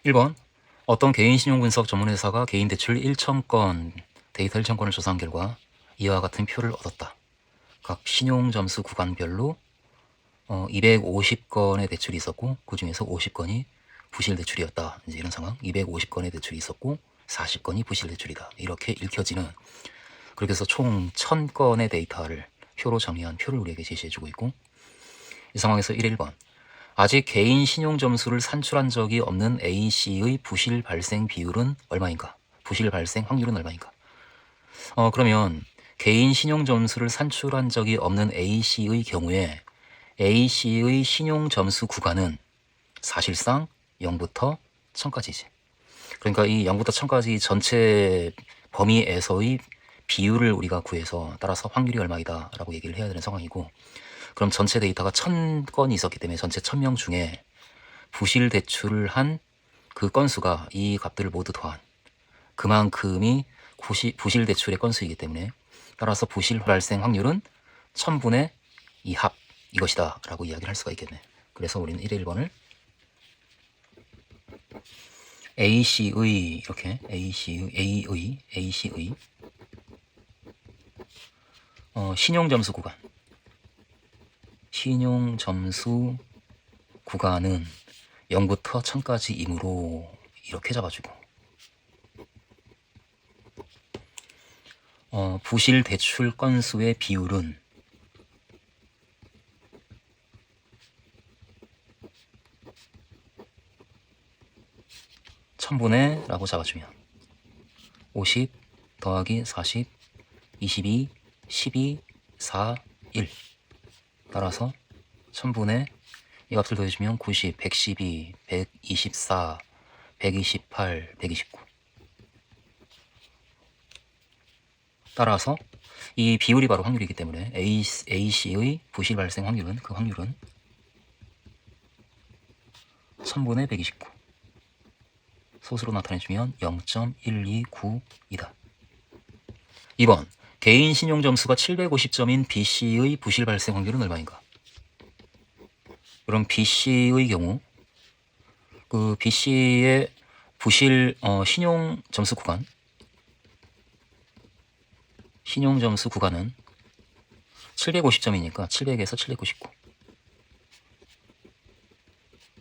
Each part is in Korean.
1번 어떤 개인 신용분석 전문회사가 개인 대출 1,000건, 데이터 1,000건을 조사한 결과 이와 같은 표를 얻었다. 각 신용점수 구간별로 250건의 대출이 있었고 그 중에서 50건이 부실 대출이었다. 이제 이런 상황. 250건의 대출이 있었고 40건이 부실 대출이다. 이렇게 읽혀지는, 그렇게 해서 총 1000건의 데이터를 표로 정리한 표를 우리에게 제시해주고 있고, 이 상황에서 1번 아직 개인 신용점수를 산출한 적이 없는 A씨의 부실 발생 비율은 얼마인가? 부실 발생 확률은 얼마인가? 그러면 개인 신용점수를 산출한 적이 없는 A씨의 경우에 A씨의 신용점수 구간은 사실상 0부터 1000까지지. 그러니까 이 0부터 1000까지 전체 범위에서의 비율을 우리가 구해서 따라서 확률이 얼마이다 라고 얘기를 해야 되는 상황이고, 그럼 전체 데이터가 1000건이 있었기 때문에 전체 1000명 중에 부실 대출을 한 그 건수가 이 값들을 모두 더한 그만큼이 부실 대출의 건수이기 때문에 따라서 부실 발생 확률은 1000분의 2합 이것이다 라고 이야기를 할 수가 있겠네. 그래서 우리는 1의 1번을 A씨의 이렇게 A씨의 신용점수 구간, 신용점수 구간은 0부터 1000까지이므로 이렇게 잡아주고, 부실 대출 건수의 비율은 1000분의 라고 잡아주면 50 더하기 40 22 12 4 1 따라서 1000분의 이 값을 더해주면 90 112 124 128 129 따라서 이 비율이 바로 확률이기 때문에 A씨의 부실 발생 확률은, 그 확률은 1000분의 129 소수로 나타내주면 0.129이다. 2번 개인 신용점수가 750점인 B씨의 부실 발생 확률은 얼마인가? 그럼 B씨의 경우 그 B씨의 부실 신용점수 구간, 신용점수 구간은 750점이니까 700에서 799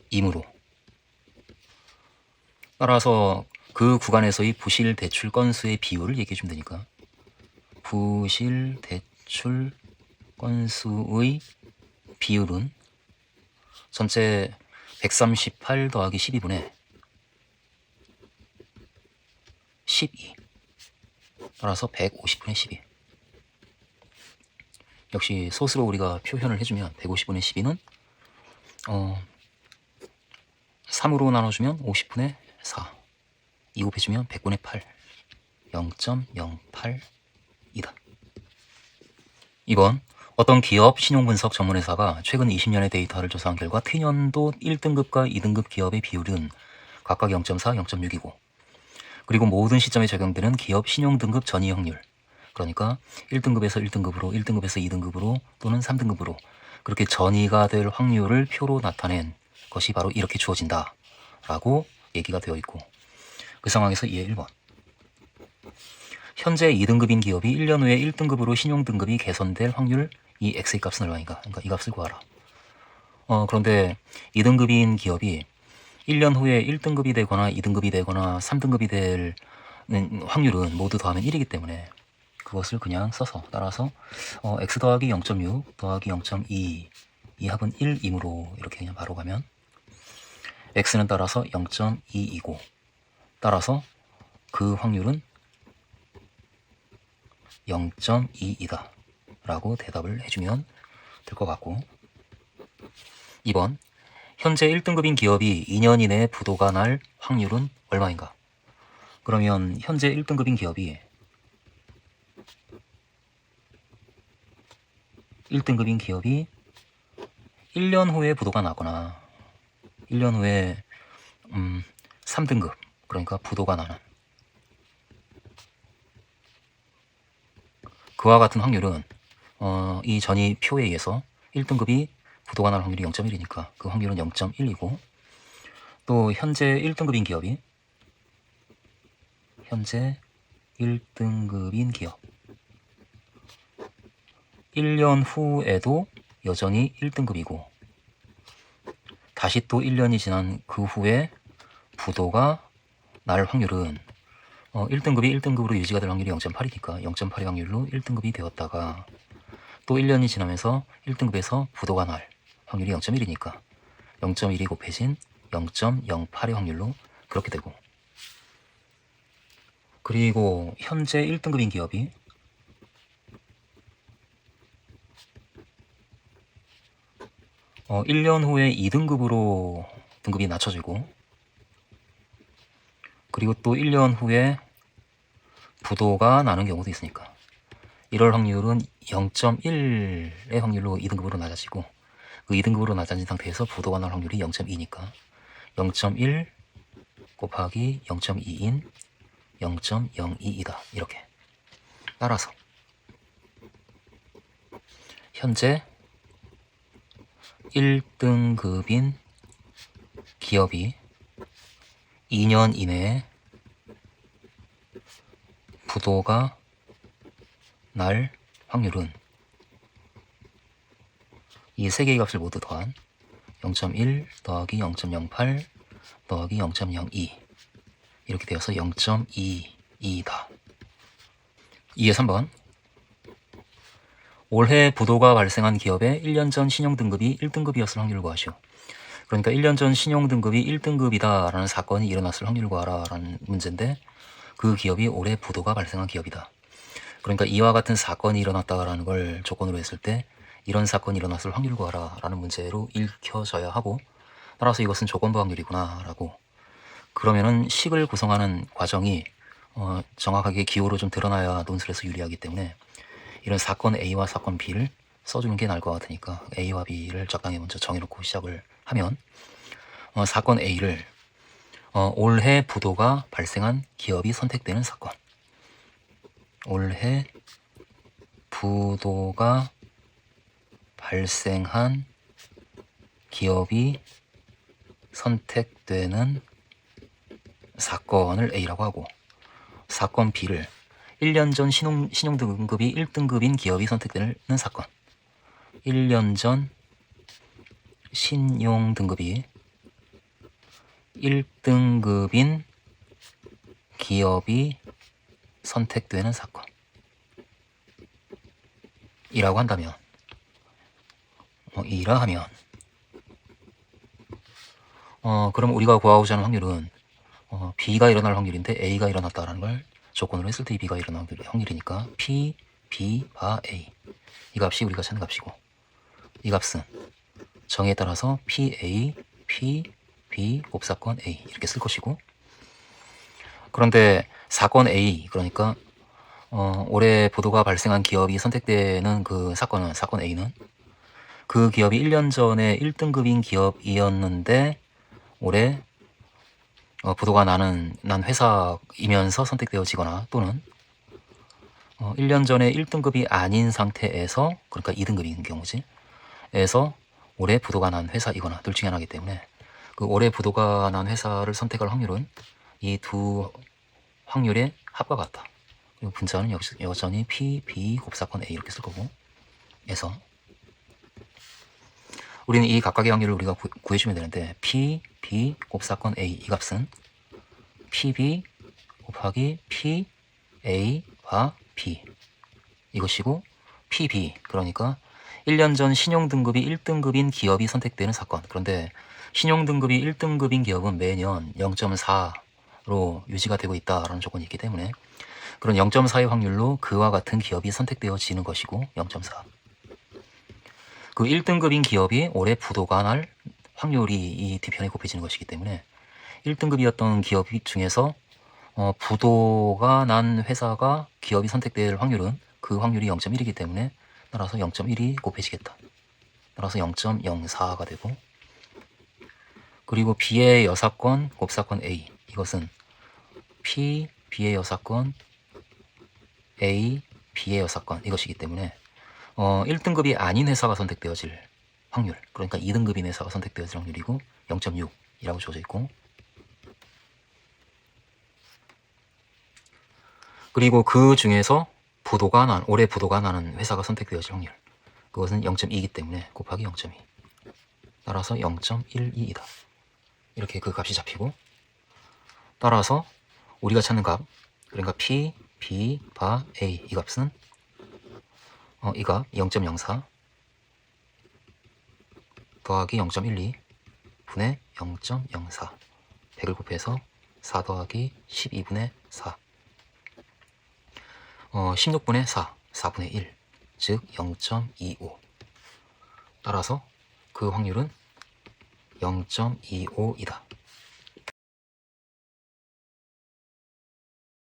이므로, 따라서 그 구간에서의 부실 대출 건수의 비율을 얘기해 주면 되니까 부실 대출 건수의 비율은 전체 138 더하기 12분의 12 따라서 150분의 12. 역시 소수로 우리가 표현을 해주면 150분의 12는 3으로 나눠주면 50분의 4 2 곱해주면 100분의 8 0.08이다. 2번 어떤 기업 신용분석 전문회사가 최근 20년의 데이터를 조사한 결과 T년도 1등급과 2등급 기업의 비율은 각각 0.4, 0.6이고, 그리고 모든 시점에 적용되는 기업 신용등급 전이 확률, 그러니까 1등급에서 1등급으로, 1등급에서 2등급으로 또는 3등급으로 그렇게 전이가 될 확률을 표로 나타낸 것이 바로 이렇게 주어진다 라고 얘기가 되어 있고, 그 상황에서 2의 1번 현재 2등급인 기업이 1년 후에 1등급으로 신용등급이 개선될 확률, 이 X의 값은 얼마인가? 그러니까 이 값을 구하라. 그런데 2등급인 기업이 1년 후에 1등급이 되거나 2등급이 되거나 3등급이 될 확률은 모두 더하면 1이기 때문에 그것을 그냥 써서, 따라서 x 더하기 0.6 더하기 0.2 이 합은 1이므로 이렇게 그냥 바로 가면 x는 따라서 0.2이고 따라서 그 확률은 0.2이다 라고 대답을 해주면 될 것 같고, 2번 현재 1등급인 기업이 2년 이내에 부도가 날 확률은 얼마인가? 그러면 현재 1등급인 기업이 1년 후에 부도가 나거나 1년 후에 3등급, 그러니까 부도가 나는 그와 같은 확률은 이 전이 표에 의해서 1등급이 부도가 날 확률이 0.1이니까 그 확률은 0.1이고, 또 현재 1등급인 기업이 1년 후에도 여전히 1등급이고 다시 또 1년이 지난 그 후에 부도가 날 확률은 1등급이 1등급으로 유지가 될 확률이 0.8이니까 0.8의 확률로 1등급이 되었다가 또 1년이 지나면서 1등급에서 부도가 날 확률이 0.1이니까 0.1이 곱해진 0.08의 확률로 그렇게 되고, 그리고 현재 1등급인 기업이 1년 후에 2등급으로 등급이 낮춰지고, 그리고 또 1년 후에 부도가 나는 경우도 있으니까 이럴 확률은 0.1의 확률로 2등급으로 낮아지고, 그 2등급으로 낮아진 상태에서 부도가 날 확률이 0.2니까 0.1 곱하기 0.2인 0.02이다. 이렇게. 따라서 현재 1등급인 기업이 2년 이내에 부도가 날 확률은 이 세 개의 값을 모두 더한 0.1 더하기 0.08 더하기 0.02 이렇게 되어서 0.22다. 2의 3번. 올해 부도가 발생한 기업의 1년 전 신용등급이 1등급이었을 확률을 구하시오. 그러니까 1년 전 신용등급이 1등급이다 라는 사건이 일어났을 확률을 구하라 라는 문제인데, 그 기업이 올해 부도가 발생한 기업이다. 그러니까 이와 같은 사건이 일어났다라는 걸 조건으로 했을 때 이런 사건이 일어났을 확률을 구하라 라는 문제로 읽혀져야 하고, 따라서 이것은 조건부 확률이구나 라고, 그러면은 식을 구성하는 과정이 정확하게 기호로 좀 드러나야 논술에서 유리하기 때문에 이런 사건 A와 사건 B를 써주는 게 나을 것 같으니까 A와 B를 적당히 먼저 정해놓고 시작을 하면, 사건 A를 올해 부도가 발생한 기업이 선택되는 사건, 올해 부도가 발생한 기업이 선택되는 사건을 A라고 하고, 사건 B를 1년 전 신용등급이 1등급인 기업이 선택되는 사건, 1년 전 신용등급이 1등급인 기업이 선택되는 사건 이라고 한다면, 이라 하면 그럼 우리가 구하고자 하는 확률은 B가 일어날 확률인데 A가 일어났다라는 걸 조건으로 했을 때 B가 일어날 확률이니까 P, B, 바 A 이 값이 우리가 찾는 값이고, 이 값은 정의에 따라서 PA, P, B 곱사건 A 이렇게 쓸 것이고, 그런데 사건 A, 그러니까 올해 부도가 발생한 기업이 선택되는 그 사건은, 사건 A는 그 기업이 1년 전에 1등급인 기업이었는데 올해 부도가 난 회사이면서 선택되어지거나, 또는 1년 전에 1등급이 아닌 상태에서, 그러니까 2등급인 경우지, 에서 올해 부도가 난 회사이거나 둘 중에 하나이기 때문에 그 올해 부도가 난 회사를 선택할 확률은 이 두 확률의 합과 같다. 그리고 분자는 여전히 P, B 곱사건 A 이렇게 쓸 거고, 에서 우리는 이 각각의 확률을 우리가 구해주면 되는데, P, B 곱사건 A 이 값은 PB 곱하기 P, A와 B 이것이고, PB 그러니까 1년 전 신용등급이 1등급인 기업이 선택되는 사건. 그런데 신용등급이 1등급인 기업은 매년 0.4로 유지가 되고 있다라는 조건이 있기 때문에 그런 0.4의 확률로 그와 같은 기업이 선택되어지는 것이고, 0.4. 그 1등급인 기업이 올해 부도가 날 확률이 이 뒤편에 곱해지는 것이기 때문에 1등급이었던 기업 중에서 부도가 난 회사가 기업이 선택될 확률은 그 확률이 0.1이기 때문에 따라서 0.1이 곱해지겠다. 따라서 0.04가 되고, 그리고 B의 여사건 곱사건 A 이것은 P, B의 여사건 A, B의 여사건 이것이기 때문에 1등급이 아닌 회사가 선택되어질 확률, 그러니까 2등급인 회사가 선택되어질 확률이고 0.6이라고 주어져 있고, 그리고 그 중에서 올해 부도가 나는 회사가 선택되어질 확률, 그것은 0.2이기 때문에 곱하기 0.2, 따라서 0.12이다. 이렇게 그 값이 잡히고, 따라서 우리가 찾는 값, 그러니까 P, B, 바, A, 이 값은 이 값 0.04 더하기 0.12 분의 0.04, 100을 곱해서 4 더하기 12분의 4, 16분의 4, 4분의 1, 즉 0.25. 따라서 그 확률은 0.25이다.